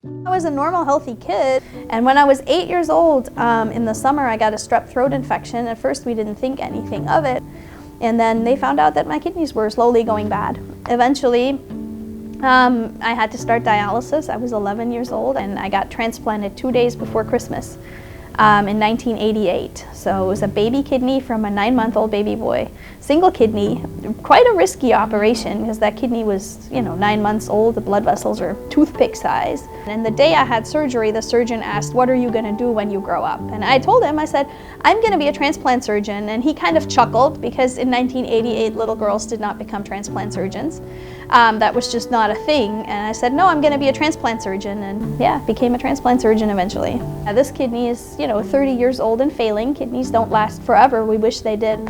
I was a normal, healthy kid, and when I was 8 years old, in the summer I got a strep throat infection. At first we didn't think anything of it, and then they found out that my kidneys were slowly going bad. Eventually, I had to start dialysis. I was 11 years old, and I got transplanted 2 days before Christmas in 1988. So it was a baby kidney from a 9-month-old baby boy. Single kidney, quite a risky operation because that kidney was, 9 months old. The blood vessels are toothpick size. And the day I had surgery, the surgeon asked, "What are you going to do when you grow up?" And I told him, I said, "I'm going to be a transplant surgeon." And he kind of chuckled because in 1988, little girls did not become transplant surgeons. That was just not a thing. And I said, "No, I'm going to be a transplant surgeon." And yeah, became a transplant surgeon eventually. This kidney is, 30 years old and failing. Kidneys don't last forever. We wish they did.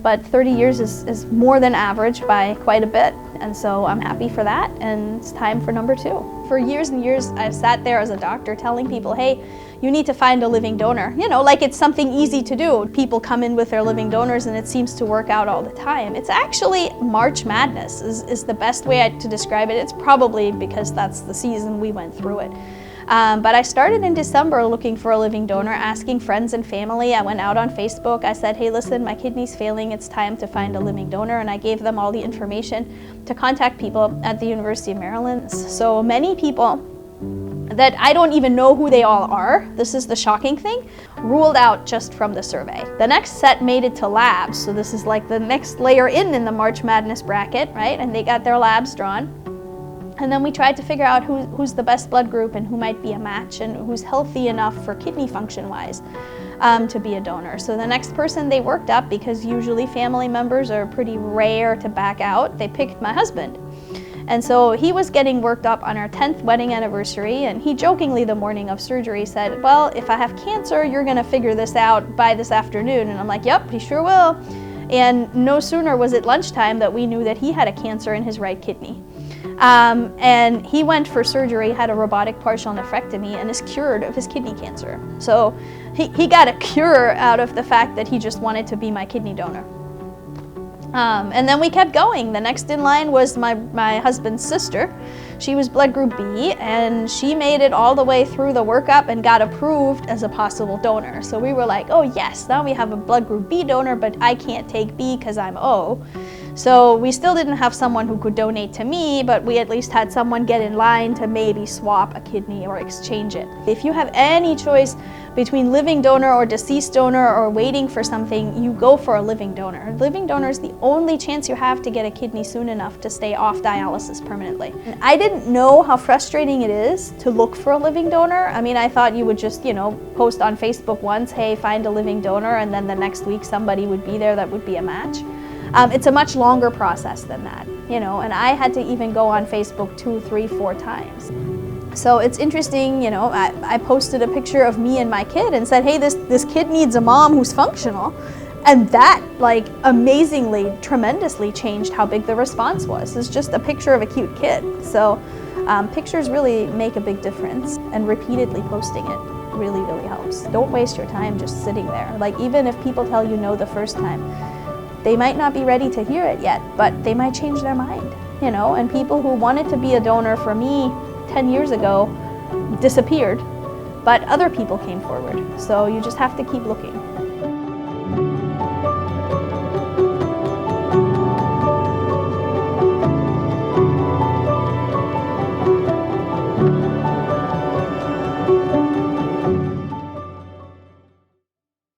But 30 years is more than average by quite a bit. And so I'm happy for that. And it's time for number 2. For years and years, I've sat there as a doctor telling people, hey, you need to find a living donor. Like it's something easy to do. People come in with their living donors and it seems to work out all the time. It's actually March Madness is the best way to describe it. It's probably because that's the season we went through it. But I started in December looking for a living donor, asking friends and family. I went out on Facebook. I said, hey, listen, my kidney's failing. It's time to find a living donor. And I gave them all the information to contact people at the University of Maryland. So many people that I don't even know who they all are, this is the shocking thing, ruled out just from the survey. The next set made it to labs. So this is like the next layer in the March Madness bracket, right? And they got their labs drawn. And then we tried to figure out who's the best blood group and who might be a match and who's healthy enough for kidney function-wise to be a donor. So the next person they worked up, because usually family members are pretty rare to back out, they picked my husband. And so he was getting worked up on our 10th wedding anniversary, and he jokingly the morning of surgery said, well, if I have cancer, you're gonna figure this out by this afternoon. And I'm like, yep, he sure will. And no sooner was it lunchtime that we knew that he had a cancer in his right kidney. And he went for surgery, had a robotic partial nephrectomy, and is cured of his kidney cancer. So he got a cure out of the fact that he just wanted to be my kidney donor. And then we kept going. The next in line was my husband's sister. She was blood group B, and she made it all the way through the workup and got approved as a possible donor. So we were like, oh yes, now we have a blood group B donor, but I can't take B because I'm O. So we still didn't have someone who could donate to me, but we at least had someone get in line to maybe swap a kidney or exchange it. If you have any choice between living donor or deceased donor or waiting for something, you go for a living donor. A living donor is the only chance you have to get a kidney soon enough to stay off dialysis permanently. And I didn't know how frustrating it is to look for a living donor. I mean, I thought you would just, post on Facebook once, hey, find a living donor, and then the next week somebody would be there that would be a match. It's a much longer process than that, and I had to even go on Facebook 2, 3, 4 times. So it's interesting, I posted a picture of me and my kid and said, hey, this kid needs a mom who's functional. And that, amazingly, tremendously changed how big the response was. It's just a picture of a cute kid. So pictures really make a big difference, and repeatedly posting it really, really helps. Don't waste your time just sitting there. Even if people tell you no the first time, they might not be ready to hear it yet, but they might change their mind, and people who wanted to be a donor for me 10 years ago disappeared, but other people came forward. So you just have to keep looking.